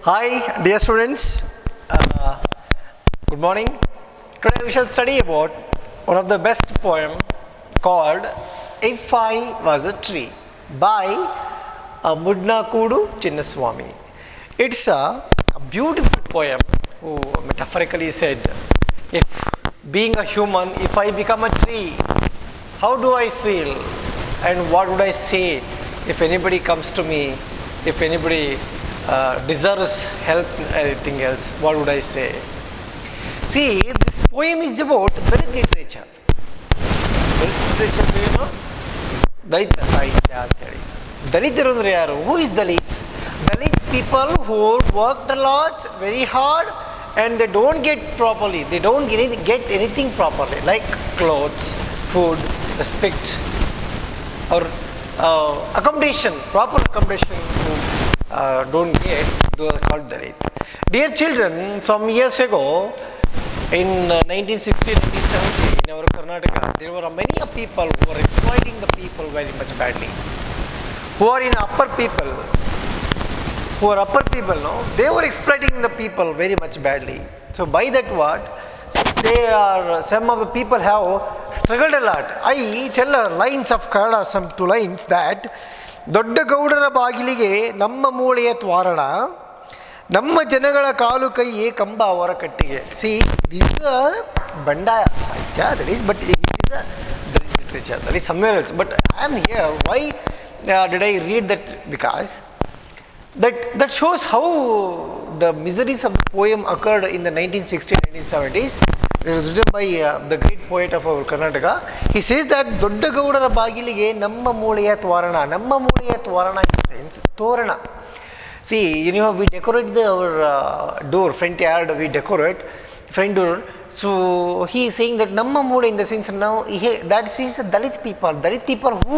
Hi, dear students. Good morning. Today we shall study about one of the best poem called "If I Was a Tree" by Mudnakudu Chinnaswamy. It's a beautiful poem who metaphorically said, if being a human, if I become a tree, how do I feel and what would I say if anybody comes to me, if anybody deserves help and anything else, what would I say? See, this poem is about Dalit literature. Dalit literature ಏನು? ದಲಿತ ಸಾಹಿತ್ಯ ಅಂತೇಳಿ. ದಲಿತರು ಅಂದರೆ ಯಾರು? Who is Dalits? Dalit people who worked a lot, very hard, and they don't get properly. They don't get anything properly, like clothes, food, respect, or accommodation, proper accommodation. Don't get, those are called Dalit. Dear children, some years ago, in 1960-1970, in our Karnataka, there were many people who were exploiting the people very much badly. Who are in upper people, no? They were exploiting the people very much badly. So by that what? So some of the people have struggled a lot. I tell lines of Kannada, some two lines that ದೊಡ್ಡ ಗೌಡರ ಬಾಗಿಲಿಗೆ ನಮ್ಮ ಮೂಳೆಯ ತ್ವಾರಣ, ನಮ್ಮ ಜನಗಳ ಕಾಲು ಕೈಯೇ ಕಂಬ ಅವರ ಕಟ್ಟಿಗೆ. ಸಿ ದಿಸ್ ಬಂಡಾಯ ಸಾಹಿತ್ಯ, that is, but it is a literature, that is somewhere else. But I am here, why did I read that? Because that shows how the miseries of the poem occurred in the 1960s-1970s. It was written by the great poet of our Karnataka. He says that ದೊಡ್ಡ ಗೌಡರ ಬಾಗಿಲಿಗೆ ನಮ್ಮ ಮೂಳೆಯ ತ್ವಾರಣ, ನಮ್ಮ ಮೂಳೆಯ ತ್ವಾರಣ in the sense ತೋರಣ. See, we decorate our door, front yard, we decorate front door. So he is saying that ನಮ್ಮ ಮೂಳೆ in the sense now, that is Dalit people who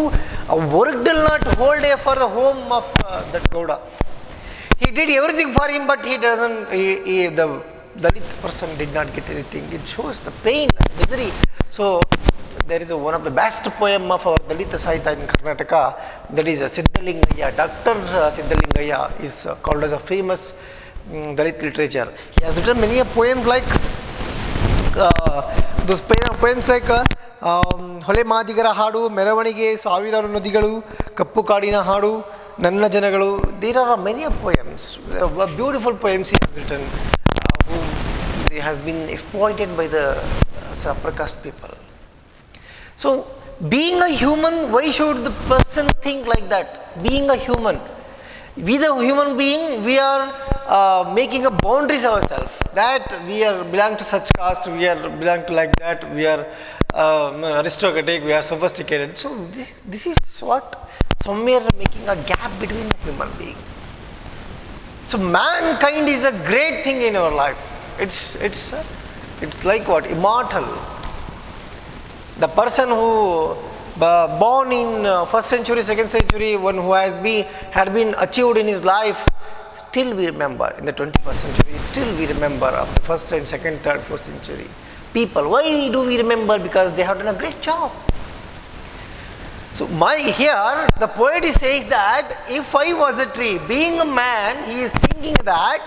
worked a lot whole day for the home of that Gauda. He did everything for him, but he doesn't, the Dalit person did not get anything. It shows the pain and misery. So there is one of the best poem of our Dalit Sahitya in Karnataka, that is Siddhalingayya. Dr. Siddhalingayya is called as a famous Dalit literature. He has written many poems like those poems like ಹೊಲೆ ಮಾದಿಗರ ಹಾಡು, ಮೆರವಣಿಗೆ, ಸಾವಿರಾರು ನದಿಗಳು, ಕಪ್ಪು ಕಾಡಿನ ಹಾಡು, ನನ್ನ ಜನಗಳು. There are many poems, beautiful poems he has written, who has been exploited by the upper caste people. So being a human, why should the person think like that? Being a human, we the human being, we are making a boundaries ourselves, that we are belong to such caste, we are belong to like that, we are aristocratic, we are sophisticated. So this is what somewhere making a gap between the human being. So mankind is a great thing in our life. It's like what? Immortal. The person who born in first century, second century, one who had been achieved in his life, still we remember in the 21st century, still we remember of the first and second, third, fourth century people. Why do we remember? Because they have done a great job. So here the poet says that if I was a tree, being a man, he is thinking that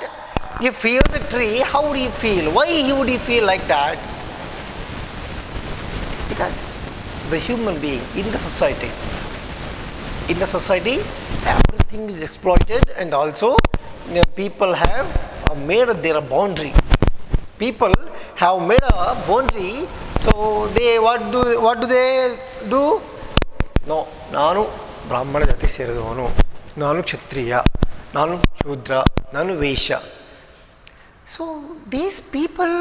if he was a tree, how would he feel? Why would he feel like that? Because the human being in the society, everything is exploited, and also people have made their boundary. People have made a boundary, so they what do they do? No, ನಾನು ಬ್ರಾಹ್ಮಣ ಜಾತಿ ಸೇರಿದವನು, ನಾನು ಕ್ಷತ್ರಿಯ, ನಾನು ಶೂದ್ರ, ನಾನು ವೈಶ್ಯ. So these people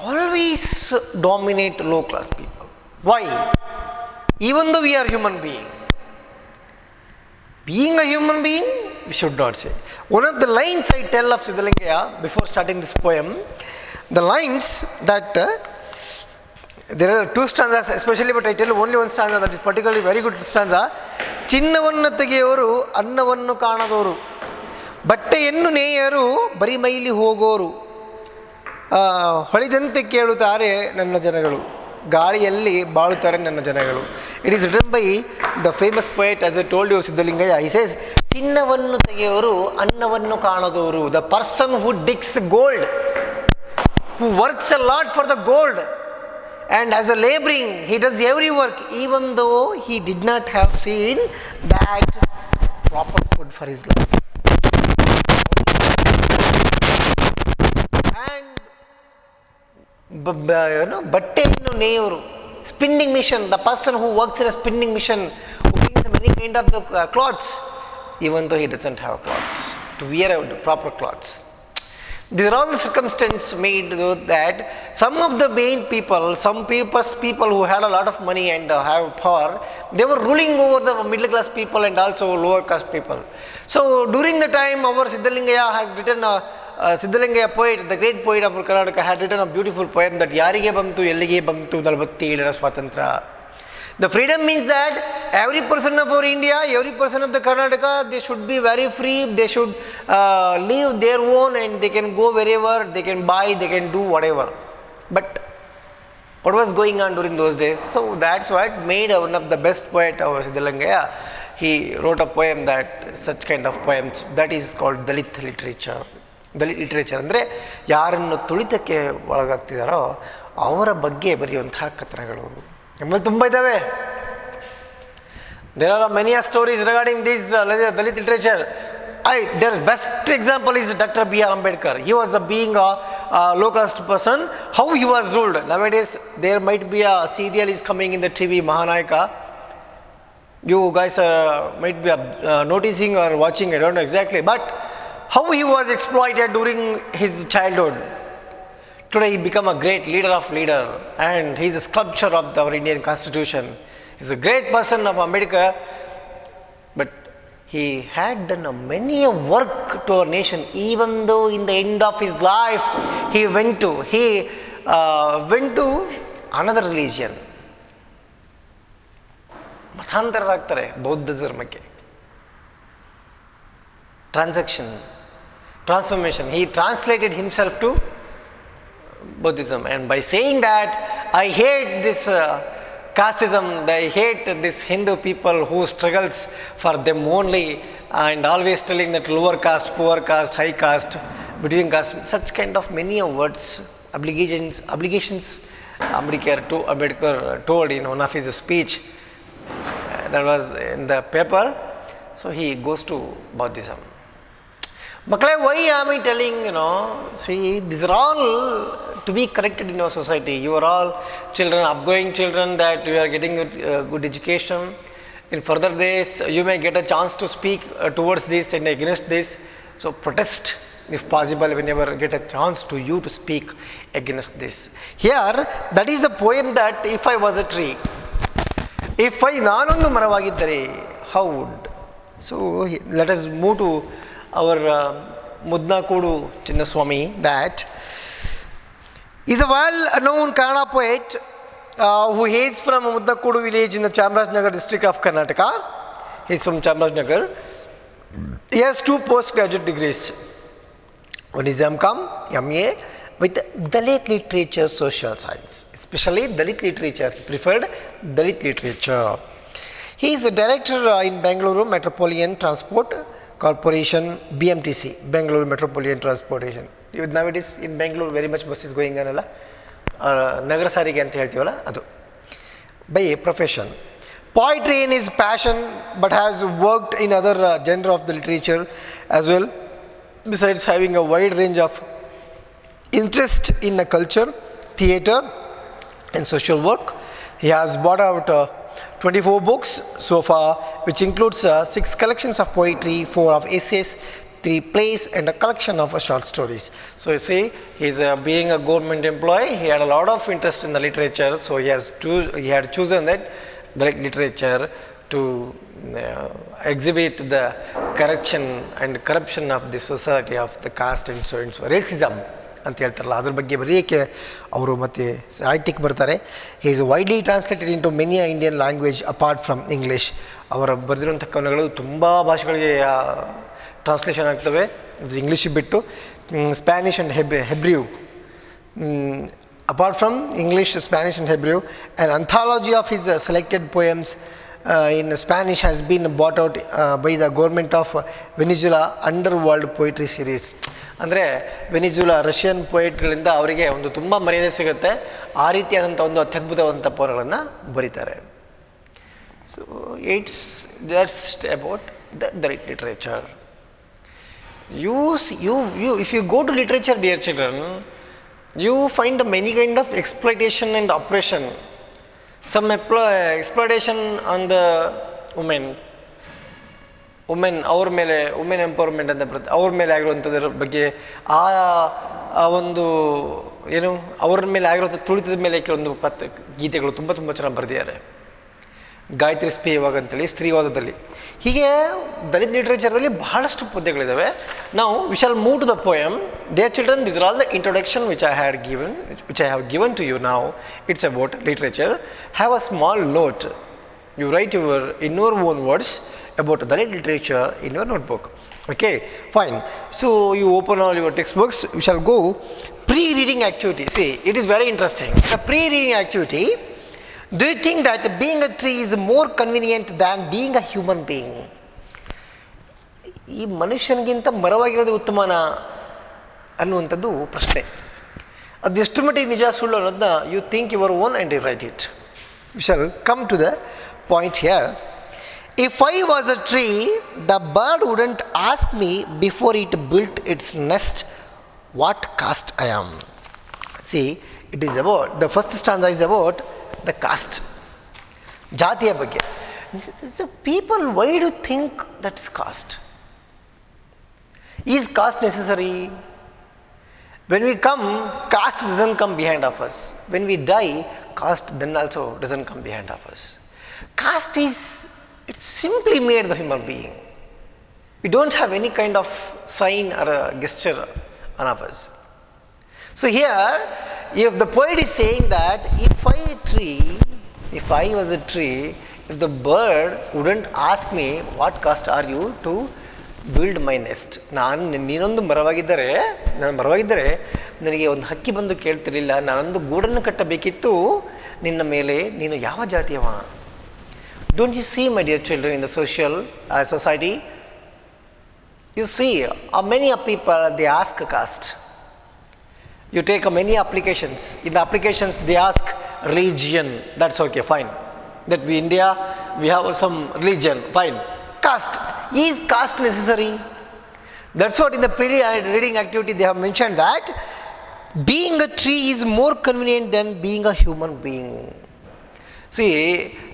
always dominate low class people. Why? Even though we are human being, being a human being, we should not say. One of the lines I tell of Siddhalingayya before starting this poem, the lines that there are two stanzas especially, but I tell only one stanza that is particularly very good stanza. ಚಿನ್ನವನ್ನು ತೆಗೆಯೋರು, ಅನ್ನವನ್ನು ಕಾಣದವರು, ಬಟ್ಟೆಯನ್ನು ನೇಯರು, ಬರಿ mile ಹೋಗೋರು, ಹೊಳಿದಂತೆ ಕೇಳುತ್ತಾರೆ ನನ್ನ ಜನಗಳು. ಗಾಳಿಯಲ್ಲಿ ಬಾಳುತ್ತಾರೆ ನನ್ನ ಜನಗಳು. It is written by the famous poet as I told you Siddalingaiah. He says, ಚಿನ್ನವನ್ನು ತೆಗೆಯೋರು ಅನ್ನವನ್ನು ಕಾಣದವರು. The person who digs gold, who works a lot for the gold and as a laboring he does every work even though he did not have seen that proper food for his life. And ಬಟ್ಟೆಯನ್ನು ನೇಯೋರು, spinning machine, the person who works in a spinning machine, who brings many kind of the clothes even though he doesn't have clothes to wear proper clothes. These are all the circumstances made that some of the main people, some people who had a lot of money and have power, they were ruling over the middle class people and also lower caste people. So during the time our Siddhalingaya has written Siddhalingaya poet, the great poet of Karnataka, had written a beautiful poem that Yarige Bantu Yellige Bantu 47 Swatantra. The freedom means that every person of our India, every person of the Karnataka, they should be very free, they should live their own and they can go wherever, they can buy, they can do whatever. But what was going on during those days? So that's what made one of the best poet of Siddhalingaya. He wrote a poem that, such kind of poems, that is called Dalit literature. Dalit literature ಅಂದರೆ ಯಾರನ್ನು ತುಳಿತಕ್ಕೆ ಒಳಗಾಗ್ತಿದ್ದಾರೋ ಅವರ ಬಗ್ಗೆ ಬರೆಯುವಂತಹ ಕಥನಗಳು ನಮ್ಮಲ್ಲಿ ತುಂಬ ಇದ್ದಾವೆ. There are many stories regarding this Dalit literature. Their best example is Dr. B.R. Ambedkar. He was being a low caste person. How he was ruled. Nowadays there might be a serial is coming in the TV, Mahanayaka. You guys might be noticing or watching, I don't know exactly. But how he was exploited during his childhood. Today he became a great leader of leader and he is a sculpture of our Indian Constitution. He is a great person of Ambedkar, but he had done many work to our nation. Even though in the end of his life he went to another religion. ಮತಾಂತರರಾಗ್ತಾರೆ ಬೌದ್ಧ ಧರ್ಮಕ್ಕೆ. Transformation. He translated himself to Buddhism, and by saying that I hate this casteism, I hate this Hindu people who struggles for them only and always telling that lower caste, poor caste, high caste, between caste, such kind of many words, obligations Ambedkar told in one of his speech that was in the paper. So he goes to Buddhism. Maklai, why am I telling, see, these are all to be corrected in our society. You are all children, upgoing children, that you are getting a good education. In further days, you may get a chance to speak towards this and against this. So protest, if possible, whenever get a chance to you to speak against this. Here, that is the poem that if I was a tree, if I nanondu maravagiddare, how would? So let us move to our Mudnakudu Chinnaswamy, that is a well-known Kannada poet who hails from Mudnakudu village in the Chamarajanagar district of Karnataka. He is from Chamarajanagar. He has 2 postgraduate degrees. One is M.Com, MA, with Dalit literature, social science, especially Dalit literature. He preferred Dalit literature. He is a director in Bangalore Metropolitan Transport Corporation, BMTC, Bangalore Metropolitan Transportation. Nowadays in Bangalore very much bus is going on, Nagara Sarige anta heltivalla adu. By profession, poetry in his passion, but has worked in other genre of the literature as well. Besides having a wide range of interest in the culture, theatre and social work, he has brought out 24 books so far, which includes 6 collections of poetry, 4 of essays, 3 plays and a collection of short stories. So you see, he is being a government employee, he had a lot of interest in the literature, so he had chosen that the literature to exhibit the correction and corruption of the society of the caste and so racism ಅಂತ ಹೇಳ್ತಾರಲ್ಲ, ಅದ್ರ ಬಗ್ಗೆ ಬರೆಯೋಕ್ಕೆ ಅವರು ಮತ್ತು ಸಾಹಿತ್ಯಕ್ಕೆ ಬರ್ತಾರೆ. He is widely translated into many Indian language apart from English. ಅವರ ಬರೆದಿರುವಂಥ ಕವನಗಳು ತುಂಬ ಭಾಷೆಗಳಿಗೆ ಟ್ರಾನ್ಸ್ಲೇಷನ್ ಆಗ್ತವೆ, ಅದು ಇಂಗ್ಲೀಷಿಗೆ ಬಿಟ್ಟು. Spanish and Hebrew apart from English, Spanish and Hebrew, an anthology of his selected poems in Spanish has been bought out by the government of Venezuela under World Poetry Series. ಅಂದರೆ Venezuela Russian ಪೊಯಿಟ್ಗಳಿಂದ ಅವರಿಗೆ ಒಂದು ತುಂಬ ಮರ್ಯಾದೆ ಸಿಗುತ್ತೆ, ಆ ರೀತಿಯಾದಂಥ ಒಂದು ಅತ್ಯದ್ಭುತವಾದಂಥ ಪೋರಗಳನ್ನು ಬರೀತಾರೆ. So it's just about the literature. If you go to literature, dear children, you find many kind of exploitation and oppression. Some exploitation on the women ಅವ್ರ ಮೇಲೆ ವುಮೆನ್ ಎಂಪವರ್ಮೆಂಟ್ ಅಂತ ಬರುತ್ತೆ, ಅವ್ರ ಮೇಲೆ ಆಗಿರುವಂಥದ್ರ ಬಗ್ಗೆ ಆ ಒಂದು ಏನು ಅವ್ರ ಮೇಲೆ ಆಗಿರುವಂಥ ತುಳಿತದ ಮೇಲೆ ಕೆಲವೊಂದು ಗೀತೆಗಳು ತುಂಬ ತುಂಬ ಚೆನ್ನಾಗಿ ಬರೆದಿದ್ದಾರೆ. ಗಾಯತ್ರಿ ಸ್ಪೇಯವಾಗ ಅಂತೇಳಿ ಸ್ತ್ರೀವಾದದಲ್ಲಿ. ಹೀಗೆ ದಲಿತ ಲಿಟ್ರೇಚರ್ದಲ್ಲಿ ಬಹಳಷ್ಟು ಪದ್ಯಗಳಿದ್ದಾವೆ. ನಾವು we shall move to the poem. Dear children, this are all the introduction which I have given to you. ನಾವು it's about literature. Have a small note. You write in your own words about Dalit literature in your notebook. Okay, fine. So you open all your textbooks. We shall go pre-reading activity. See, it is very interesting. The pre-reading activity. Do you think that being a tree is more convenient than being a human being? ಈ ಮನುಷ್ಯನಿಗಿಂತ ಮರವಾಗಿರೋದು ಉತ್ತಮನ ಅನ್ನುವಂಥದ್ದು ಪ್ರಶ್ನೆ. ಅದೆಷ್ಟು ಮಟ್ಟಿಗೆ ನಿಜ ಸುಳ್ಳು ಅನ್ನೋದನ್ನ you think your own and you write it. We shall come to the point here. If I was a tree, the bird wouldn't ask me before it built its nest what caste I am. See, it is about, the first stanza is about the caste, jatiya ಬಗ್ಗೆ. So people, why do you think that is caste? Is caste necessary? When we come, caste doesn't come behind of us. When we die, caste then also doesn't come behind of us. Caste is, it's simply made the human being. We don't have any kind of sign or a gesture on us. So here, if the poet is saying that if I was a tree, if the bird wouldn't ask me what caste are you to build my nest. ನೀನೊಂದು ಮರವಾಗಿದ್ದರೆ ನನಗೆ ಒಂದು ಹಕ್ಕಿ ಬಂದು ಕೇಳ್ತಿರಲಿಲ್ಲ, ನಾನೊಂದು ಗೂಡನ್ನು ಕಟ್ಟಬೇಕಿತ್ತು ನಿನ್ನ ಮೇಲೆ, ನೀನು ಯಾವ ಜಾತಿಯವ? Don't you see, my dear children, in the society, you see many people, they ask a caste. You take many applications. In the applications, they ask religion. That's okay, fine. That we India, we have some religion, fine. Caste. Is caste necessary? That's what in the pre-reading activity they have mentioned, that being a tree is more convenient than being a human being. See,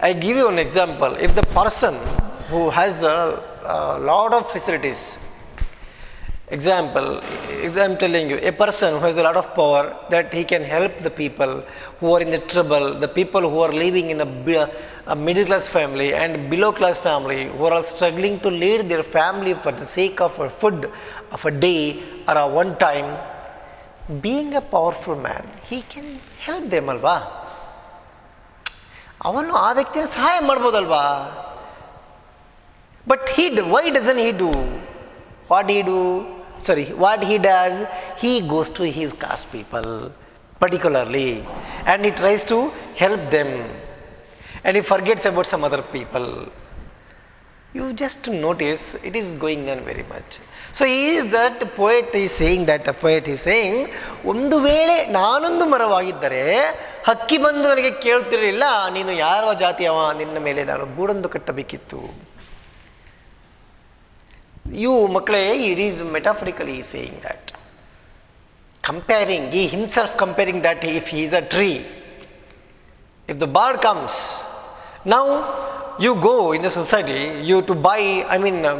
I give you an example. If the person who has a lot of facilities, example, I'm telling you, a person who has a lot of power, that he can help the people who are in the trouble, the people who are living in a middle class family and below class family, who are all struggling to lead their family for the sake of a food of a day or a one time. Being a powerful man, he can help them, alva. ಅವನು ಆ ವ್ಯಕ್ತಿನ ಸಹಾಯ ಮಾಡ್ಬೋದಲ್ವಾ? But why doesn't he do? What he does, he goes to his caste people particularly and he tries to help them and he forgets about some other people. You just notice it is going on very much. So the poet is saying, ಒಂದು ವೇಳೆ ನಾನೊಂದು ಮರವಾಗಿದ್ದರೆ ಹಕ್ಕಿ ಬಂದು ನನಗೆ ಕೇಳುತ್ತಿರಲಿಲ್ಲ, ನೀನು ಯಾರೋ ಜಾತಿಯವ, ನಿನ್ನ ಮೇಲೆ ನಾನು ಗೂಡೊಂದು ಕಟ್ಟಬೇಕಿತ್ತು. You ಮಕ್ಕಳೇ, it is metaphorically saying that. He himself comparing that if he is a tree. If the bird comes, now you go in the society, you to buy,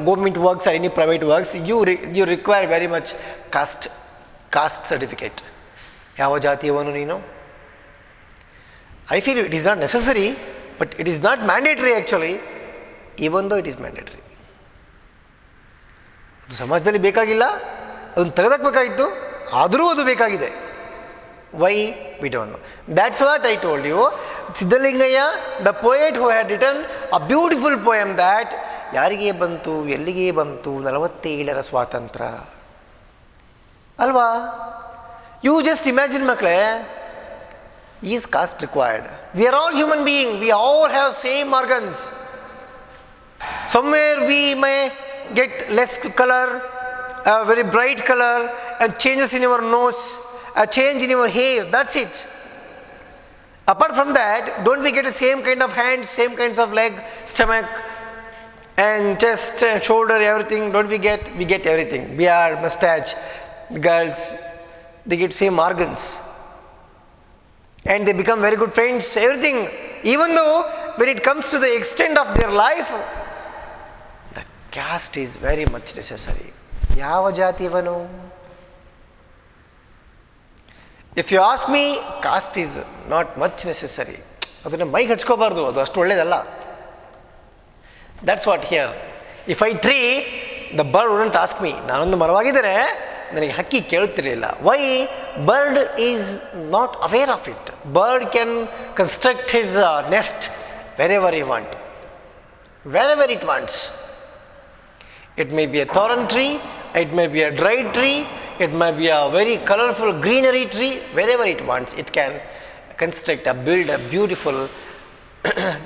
government works or any private works, you require very much caste certificate. ಯಾವ ಜಾತಿಯವನು ನೀನು? I feel it is not necessary, but it is not mandatory actually, even though it is mandatory. ಅದು ಸಮಾಜದಲ್ಲಿ ಬೇಕಾಗಿಲ್ಲ, ಅದನ್ನು ತೆಗೆದಾಕಬೇಕಾಗಿತ್ತು, ಆದರೂ ಅದು ಬೇಕಾಗಿದೆ. Why? We don't know. That's what I told you. Siddhalingaya, the poet who had written a beautiful poem that ಯಾರಿಗೆ ಬಂತು, ಎಲ್ಲಿಗೆ ಬಂತು 47ರ ಸ್ವಾತಂತ್ರ್ಯ ಅಲ್ವಾ? You just imagine ಮಕ್ಕಳೇ, is caste required? We are all human beings. We all have same organs. Somewhere we may get less color, a very bright color, and changes in your nose, a change in your hair. That's it. Apart from that, don't we get the same kind of hands, same kinds of leg, stomach, and chest and shoulder, everything? Don't we get? We get everything. Beard, mustache, girls, they get same organs. And they become very good friends, everything. Even though when it comes to the extent of their life, the caste is very much necessary. Yava jati vanu? If you ask me, caste is not much necessary. ಅದನ್ನು ಮೈಗೆ ಹಚ್ಕೋಬಾರ್ದು, ಅದು ಅಷ್ಟು ಒಳ್ಳೇದಲ್ಲ. That's what here. If I tree, the bird wouldn't ask me. ನಾನೊಂದು ಮರವಾಗಿದ್ದರೆ ನನಗೆ ಹಕ್ಕಿ ಕೇಳುತ್ತಿರಲಿಲ್ಲ. Why? Bird is not aware of it. Bird can construct his nest wherever he wants, wherever it wants. It may be a thorn tree, it may be a dry tree, it may be a very colorful greenery tree. Wherever it wants, it can construct or build a beautiful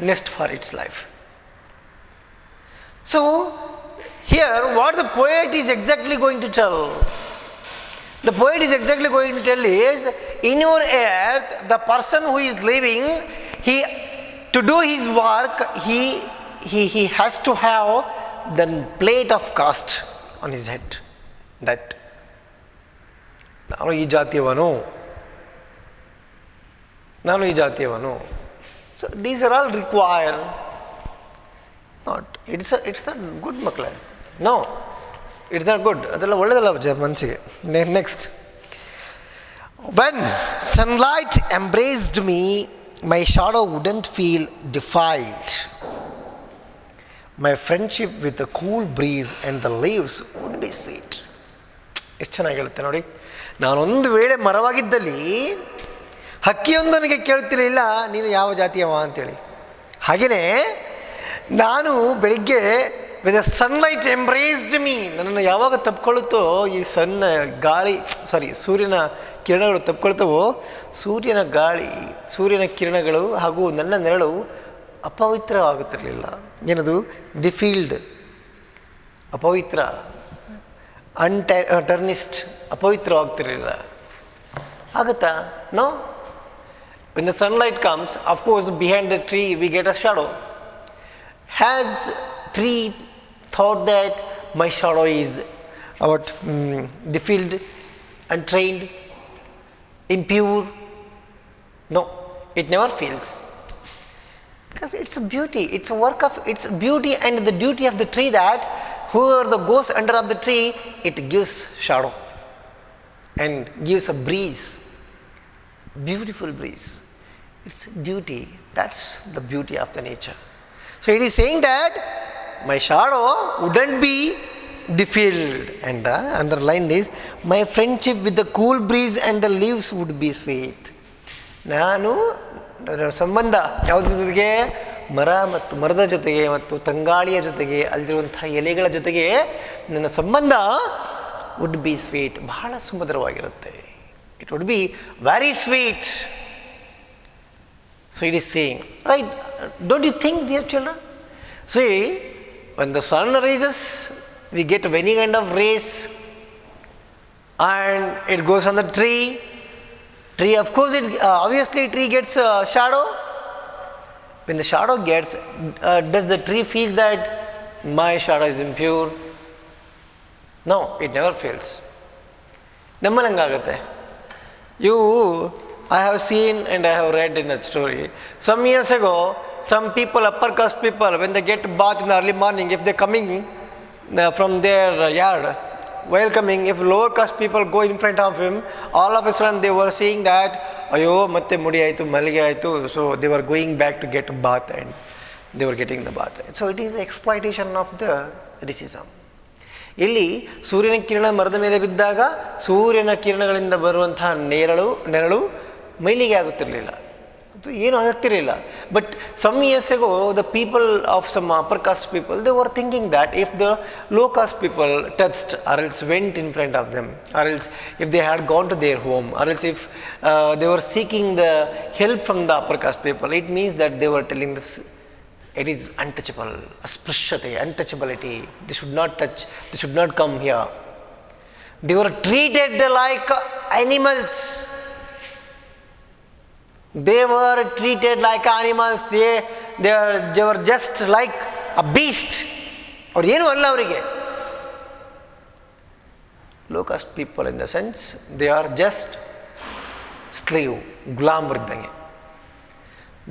nest for its life. So here what the poet is exactly going to tell, the poet is exactly going to tell is, in your earth, the person who is living, to do his work, he has to have the plate of caste on his head. That ನಾನು ಈ ಜಾತಿಯವನು, ನಾನು ಈ ಜಾತಿಯವನು. So these are all required. Not it's a good ಮಕ್ಕಳೇ. No, it's not good. ಅದೆಲ್ಲ ಒಳ್ಳೆಯದಲ್ಲ ಮನಸ್ಸಿಗೆ. Next, when sunlight embraced me, my shadow wouldn't feel defiled. My friendship with the cool breeze and the leaves would be sweet. ಎಷ್ಟು ಚೆನ್ನಾಗಿ ಹೇಳುತ್ತೆ ನೋಡಿ. ನಾನೊಂದು ವೇಳೆ ಮರವಾಗಿದ್ದಲ್ಲಿ ಹಕ್ಕಿಯೊಂದು ನನಗೆ ಕೇಳ್ತಿರಲಿಲ್ಲ, ನೀನು ಯಾವ ಜಾತಿಯವ ಅಂತೇಳಿ. ಹಾಗೆಯೇ ನಾನು ಬೆಳಿಗ್ಗೆ with the sunlight embraced me, ನನ್ನನ್ನು ಯಾವಾಗ ತಪ್ಪಿಕೊಳ್ಳುತ್ತೋ ಈ ಸೂರ್ಯನ ಕಿರಣಗಳು ತಪ್ಪಿಕೊಳ್ತವೋ, ಸೂರ್ಯನ ಗಾಳಿ, ಸೂರ್ಯನ ಕಿರಣಗಳು ಹಾಗೂ ನನ್ನ ನೆರಳು ಅಪವಿತ್ರವಾಗುತ್ತಿರಲಿಲ್ಲ. ಏನದು? ಡಿಫೀಲ್ಡ್, ಅಪವಿತ್ರ, ಟರ್ನಿಸ್ಟ್, ಅಪವಿತ್ರವಾಗ್ತಿರಲಿಲ್ಲ. ಆಗುತ್ತಾ? No. When the sunlight comes, of course behind the tree we get a shadow. Has tree thought that my shadow is defiled, untrained, impure? No, it never feels. Because it's a beauty, it's a work of, it's beauty and the duty of the tree that whoever goes under of the tree, it gives shadow and gives a breeze, beautiful breeze. It's duty, that's the beauty of the nature. So it is saying that my shadow wouldn't be defiled, and underlined is, my friendship with the cool breeze and the leaves would be sweet. ನಾನು ಸಂಬಂಧ ಯಾವುದ್ರ ಜೊತೆಗೆ? ಮರ ಮತ್ತು ಮರದ ಜೊತೆಗೆ ಮತ್ತು ತಂಗಾಳಿಯ ಜೊತೆಗೆ, ಅಲ್ಲಿರುವಂಥ ಎಲೆಗಳ ಜೊತೆಗೆ ನನ್ನ ಸಂಬಂಧ ವುಡ್ ಬಿ ಸ್ವೀಟ್, ಬಹಳ ಸುಮಧುರವಾಗಿರುತ್ತೆ. It would be very sweet. So it is saying, right? Don't you think, dear children? See, when the sun rises, we get any kind of rays, and it goes on the tree. Tree, of course, obviously tree gets shadow. When the shadow gets, does the tree feel that my shadow is impure? No, it never feels. ನಮ್ಮನಂಗಾಗುತ್ತೆ. I have seen and I have read in that story. Some years ago, some people, upper caste people, when they get bath in the early morning, if they're coming from their yard, while coming, if lower caste people go in front of him, all of a sudden they were saying that, ayo, matte mudi aitu, malige aitu, so they were going back to get a bath and they were getting the bath. So it is exploitation of the racism. ಇಲ್ಲಿ ಸೂರ್ಯನ ಕಿರಣ ಮರದ ಮೇಲೆ ಬಿದ್ದಾಗ ಸೂರ್ಯನ ಕಿರಣಗಳಿಂದ ಬರುವಂತಹ ನೆರಳು ಮೈಲಿಗೆ ಆಗುತ್ತಿರಲಿಲ್ಲ. ಅದು ಏನು ಆಗ್ತಿರಲಿಲ್ಲ. But some years ago the people of some upper caste people they were thinking that if the low caste people touched or else went in front of them or else if they had gone to their home or else if they were seeking the help from the upper caste people it means that they were telling this it is untouchable, ಅಸ್ಪೃಶ್ಯತೆ, untouchability, they should not touch, they should not come here. They were treated like animals. They were treated like animals. They were just like a beast. ಅವ್ರು ಏನೂ ಅಲ್ಲ ಅವರಿಗೆ. Low caste people in the sense they are just slave, ಗುಲಾಮರಿದ್ದಂಗೆ.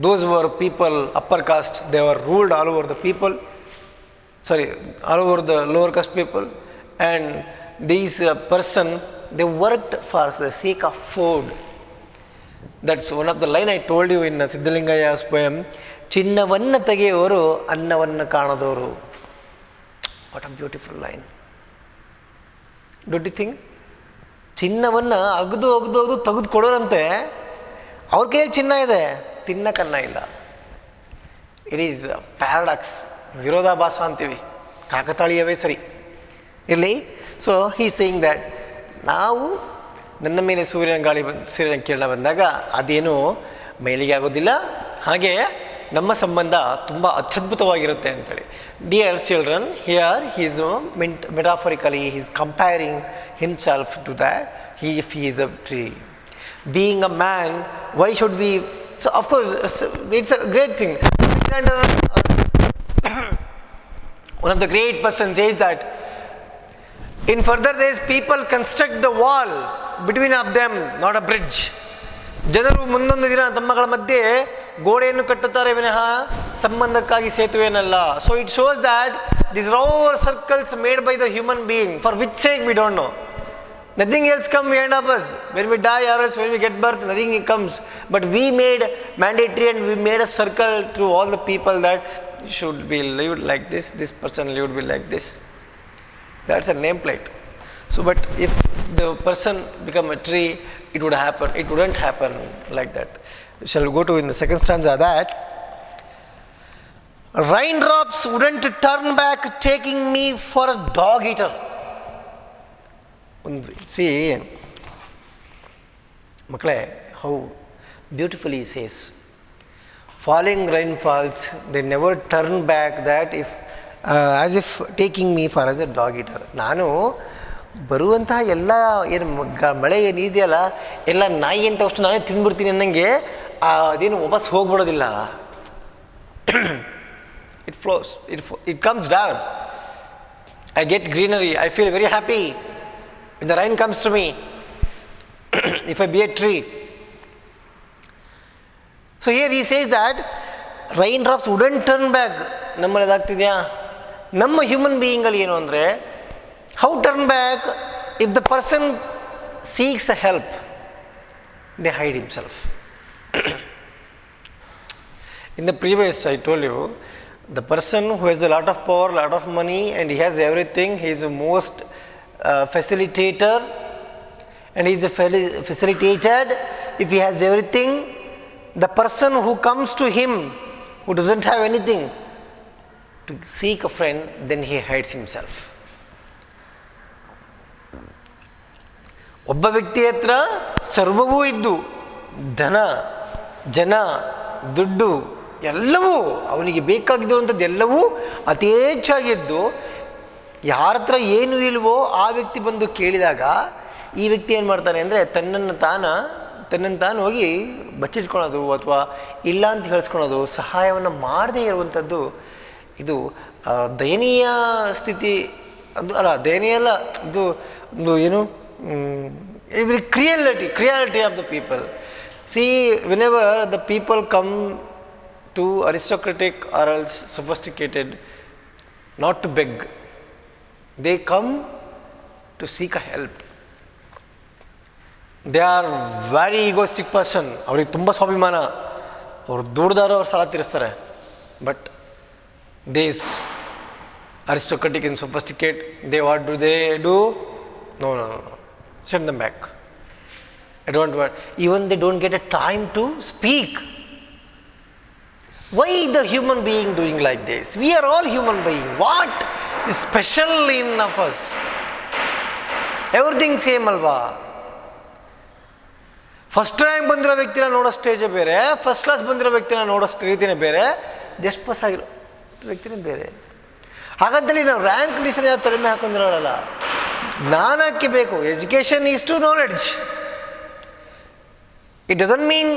Those were people, upper caste, they were ruled all over the people, all over the lower caste people, and these person, they worked for the sake of food. That's one of the line I told you in Siddhalingayya's poem, ಚಿನ್ನವನ್ನು ತೆಗೆಯುವರು ಅನ್ನವನ್ನು ಕಾಣದವರು. What a beautiful line. Don't you think? ಚಿನ್ನವನ್ನು ಅಗದು ತೆಗೆದು ಕೊಡೋರಂತೆ, ಅವ್ರ ಕೈಯಲ್ಲಿ ಚಿನ್ನ ಇದೆ, ತಿನ್ನಕ್ಕನ್ನ ಇಲ್ಲ. ಇಟ್ ಈಸ್ ಪ್ಯಾರಡಾಕ್ಸ್, ವಿರೋಧಾಭಾಸ ಅಂತೀವಿ, ಕಾಕತಾಳೀಯವೇ ಸರಿ ಇರಲಿ. ಸೊ ಹೀ ಸೇಯಿಂಗ್ ದ್ಯಾಟ್ ನಾವು ನನ್ನ ಮೇಲೆ ಸೂರ್ಯನ ಕಿರಣ ಬಂದಾಗ ಅದೇನು ಮೇಲಿಗೆ ಆಗೋದಿಲ್ಲ, ಹಾಗೆ ನಮ್ಮ ಸಂಬಂಧ ತುಂಬ ಅತ್ಯದ್ಭುತವಾಗಿರುತ್ತೆ ಅಂಥೇಳಿ. Dear children, here he is metaphorically he is comparing himself to that if he is a tree. Being a man, why should be, so of course it's a great thing. One of the great persons says that in further days people construct the wall between of them, not a bridge. ಜನರು ಮುಂದೊಂದು ದಿನ ತಮ್ಮಗಳ ಮಧ್ಯೆ ಗೋಡೆಯನ್ನು ಕಟ್ಟುತ್ತಾರೆ ವಿನಃ ಸಂಬಂಧಕ್ಕಾಗಿ ಸೇತುವೆಯನ್ನಲ್ಲ. So it shows that these are all circles made by the human being, for which sake we don't know. Nothing else comes behind of us. When we die or else when we get birth, nothing comes. But we made mandatory and we made a circle through all the people that should be lived like this, this person lived be like this. That's a nameplate. So but if the person become a tree, it would happen, it wouldn't happen like that. Shall we go to in the second stanza that raindrops wouldn't turn back taking me for a dog eater. See ಮಕ್ಕಳೇ, how beautifully he says, falling rainfalls, they never turn back that if as if taking me for as a dog eater. ನಾನು ಬರುವಂತಹ ಎಲ್ಲ ಏನು ಮಳೆ ಏನಿದೆಯಲ್ಲ ಎಲ್ಲ ನಾಯಿ ಅಂತ ಅಷ್ಟು ನಾನೇ ತಿಂದ್ಬಿಡ್ತೀನಿ ಅನ್ನಂಗೆ ಅದೇನು ವಾಪಸ್ ಹೋಗ್ಬಿಡೋದಿಲ್ಲ. It flows, it comes down. I get greenery, I feel very happy when the rain comes to me if I be a tree. So here he says that raindrops wouldn't turn back. ನಮ್ಮಲ್ಲಿ ಅದಾಗ್ತಿದೆಯಾ? ನಮ್ಮ human ಬೀಯಿಂಗಲ್ಲಿ ಏನು ಅಂದರೆ, how turn back if the person seeks a help, they hide himself. In the previous I told you, the person who has a lot of power, lot of money and he has everything, he is the most facilitator and he is facilitated if he has everything. The person who comes to him who doesn't have anything to seek a friend, then he hides himself. ಒಬ್ಬ ವ್ಯಕ್ತಿ ಹತ್ರ ಸರ್ವವೂ ಇದ್ದು, ಧನ, ಜನ, ದುಡ್ಡು ಎಲ್ಲವೂ ಅವನಿಗೆ ಬೇಕಾಗಿದ್ದಂಥದ್ದು ಎಲ್ಲವೂ ಅತಿ ಹೆಚ್ಚಾಗಿದ್ದು, ಯಾರ ಹತ್ರ ಏನು ಇಲ್ವೋ ಆ ವ್ಯಕ್ತಿ ಬಂದು ಕೇಳಿದಾಗ ಈ ವ್ಯಕ್ತಿ ಏನು ಮಾಡ್ತಾನೆ ಅಂದರೆ ತನ್ನನ್ನು ತಾನು ಹೋಗಿ ಬಚ್ಚಿಟ್ಕೊಳೋದು ಅಥವಾ ಇಲ್ಲ ಅಂತ ಹೇಳಿಸ್ಕೊಳೋದು, ಸಹಾಯವನ್ನು ಮಾಡದೇ ಇರುವಂಥದ್ದು. ಇದು ದಯನೀಯ ಸ್ಥಿತಿ. ಅದು ಅಲ್ಲ, ದಯನೀಯ ಅಲ್ಲ, ಇದು ಒಂದು ಏನು quality of the people. See, whenever the people come to aristocratic or else sophisticated, not to beg, they come to seek a help. They are very egoistic person. ಅವ್ರಿಗೆ ತುಂಬ ಸ್ವಾಭಿಮಾನ, ಅವ್ರು ದುಡ್ದಾರೋ ಅವ್ರು ಸಾಲ ತೀರಿಸ್ತಾರೆ. But this aristocratic and sophisticate, what do they do? No, send them back. I don't want, even they don't get a time to speak. Why the human being doing like this? We are all human being. What is special in of us? Everything same alva. First rank ಬಂದಿರೋ ವ್ಯಕ್ತಿನ ನೋಡೋ ಸ್ಟೇಜೇ ಬೇರೆ, first class ಬಂದಿರೋ ವ್ಯಕ್ತಿನ ನೋಡೋ ರೀತಿನೇ ಬೇರೆ, just pass ಆಗಿರೋ ವ್ಯಕ್ತಿನೇ ಬೇರೆ. ಹಾಗಂತೇಳಿ ನಾವು ರ್ಯಾಂಕ್ ಲಿಸ್ಟನ್ನು ಯಾರು ತಲೆಮೆ ಹಾಕೊಂಡಿರೋಲ್ಲ. ಜ್ಞಾನಕ್ಕೆ ಬೇಕು. Education is to knowledge. It doesn't mean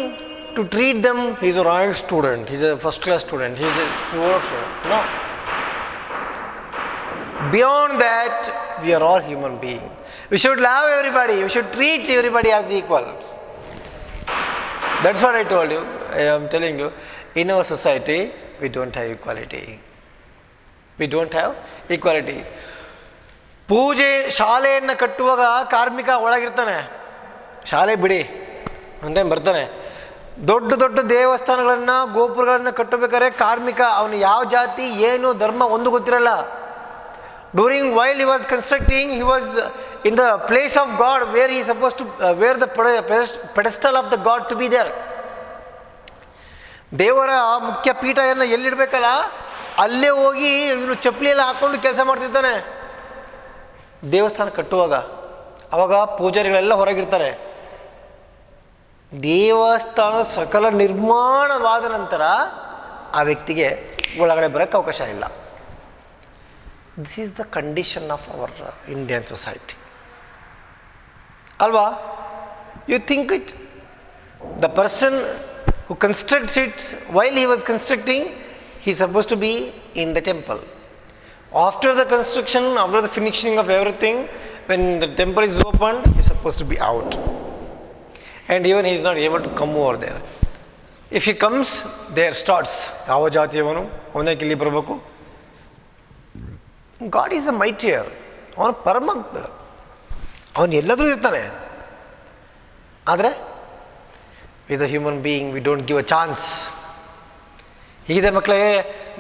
to treat them is a rank student, is a first class student, is a poor student. No. Beyond that, we are all human beings. We should love everybody. We should treat everybody as equal. That's what I told you. I am telling you, in our society, we don't have equality. We don't have equality. ಪೂಜೆ ಶಾಲೆಯನ್ನು ಕಟ್ಟುವಾಗ ಕಾರ್ಮಿಕ ಒಳಗಿರ್ತಾನೆ, ಶಾಲೆ ಬಿಡಿ ಅಂತ ಬರ್ತಾನೆ. ದೊಡ್ಡ ದೊಡ್ಡ ದೇವಸ್ಥಾನಗಳನ್ನು ಗೋಪುರಗಳನ್ನು ಕಟ್ಟಬೇಕಾದ್ರೆ ಕಾರ್ಮಿಕ, ಅವನು ಯಾವ ಜಾತಿ ಏನು ಧರ್ಮ ಒಂದು ಗೊತ್ತಿರಲ್ಲ. While he was constructing, he was in the place of God where he is supposed to where the pedestal of the God to be there. ದೇವರ ಮುಖ್ಯ ಪೀಠ ಎಲ್ಲ ಎಲ್ಲಿಡಬೇಕಲ್ಲ ಅಲ್ಲೇ ಹೋಗಿ ಇವನು ಚಪ್ಪಲಿ ಎಲ್ಲ ಹಾಕ್ಕೊಂಡು ಕೆಲಸ ಮಾಡ್ತಿರ್ತಾನೆ ದೇವಸ್ಥಾನ ಕಟ್ಟುವಾಗ. ಅವಾಗ ಪೂಜಾರಿಗಳೆಲ್ಲ ಹೊರಗಿರ್ತಾರೆ. ದೇವಸ್ಥಾನದ ಸಕಲ ನಿರ್ಮಾಣವಾದ ನಂತರ ಆ ವ್ಯಕ್ತಿಗೆ ಒಳಗಡೆ ಬರೋಕ್ಕೆ ಅವಕಾಶ ಇಲ್ಲ. This is the condition of our Indian society. Alva, you think it? The person who constructs it, while he was constructing, he is supposed to be in the temple. After the construction, after the finishing of everything, when the temple is opened, he is supposed to be out. And even he is not able to come over there. If he comes, there starts. ಯಾವ ಜಾತಿಯವನು ಅವನಕ್ಕೆ ಇಲ್ಲಿ ಬರಬೇಕು. God is a mightier. ಅವನು ಪರಮಾತ್ಮ, ಅವನು ಎಲ್ಲಾದರೂ ಇರ್ತಾನೆ. ಆದರೆ with a human being we don't give a chance. ಹೀಗಿದೆ ಮಕ್ಕಳೇ,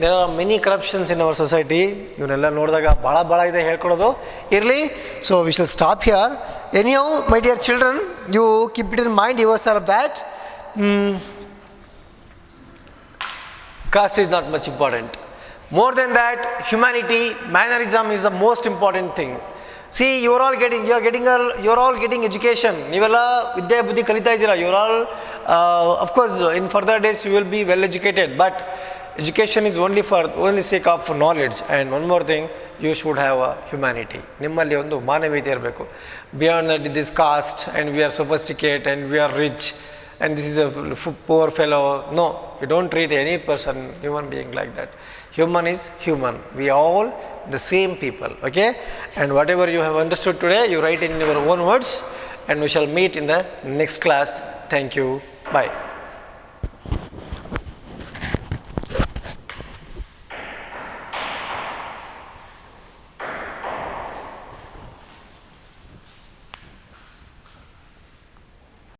there are many corruptions in our society. ಇವನ್ನೆಲ್ಲ ನೋಡಿದಾಗ ಭಾಳ ಇದೆ ಹೇಳ್ಕೊಡೋದು. ಇರಲಿ, so we shall stop here. Anyhow my dear children, you keep it in mind yourself that caste is not much important. More than that, humanity, mannerism is the most important thing. See, you are all getting education. ನೀವೆಲ್ಲ ವಿದ್ಯೆ ಬುದ್ಧಿ ಕಲಿತಾ ಇದ್ದೀರಾ. You are all, of course, in further days you will be well educated. But education is only sake of knowledge. And one more thing, you should have a humanity. ನಿಮ್ಮಲ್ಲಿ ಒಂದು ಮಾನವೀಯತೆ ಇರಬೇಕು. Beyond that, this caste and we are sophisticated and we are rich and this is a poor fellow. No, you don't treat any person, human being like that. Human is human. We are all the same people. Okay? And whatever you have understood today, you write in your own words, and we shall meet in the next class. Thank you. Bye.